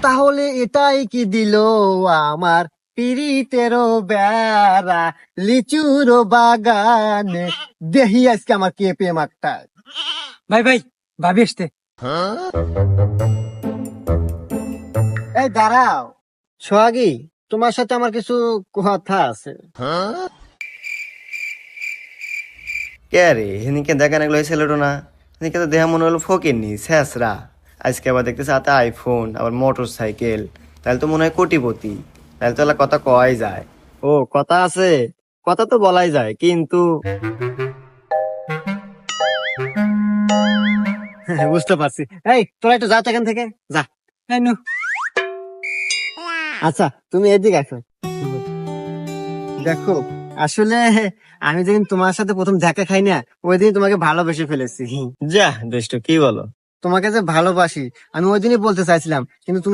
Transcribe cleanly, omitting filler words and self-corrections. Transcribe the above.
তাহলে এটাই কি দিল আমার পিরিতেরও বেড়া লিচুরো বাগানে, দেখি আজকে আমার কে প্রেম একটা। ভাই ভাই, ভাবি আসতে। এই দাঁড়াও সোহাগী, তোমার সাথে আমার কিছু কথা আছে। কে রে হেনিকে দেখা না ছেলেটো না, হেনিকে তো দেহা মনে হলো ফকির নি শেষরা। আজকে আবার দেখতেছে হাতে আইফোন, আবার মোটর সাইকেল, তাহলে তো মনে হয় কোটিপতি, তাহলে তো এলা কথা কওয়াই যায়। ও কথা আছে, কথা তো বলাই যায়, কিন্তু বুঝতে পারছি। এই তোরা একটু যা তো এখান থেকে, যা। এই নু। আচ্ছা তুমি এদিকে আসো। দেখো আসলে আমি যেদিন তোমার সাথে প্রথম দেখা খাই না, ওই দিন তোমাকে ভালোবেসে ফেলেছি। যা দুষ্ট, কি বলো? তোমাকে যে ভালোবাসি আমি ওই দিনই বলতে চাইছিলাম, কিন্তু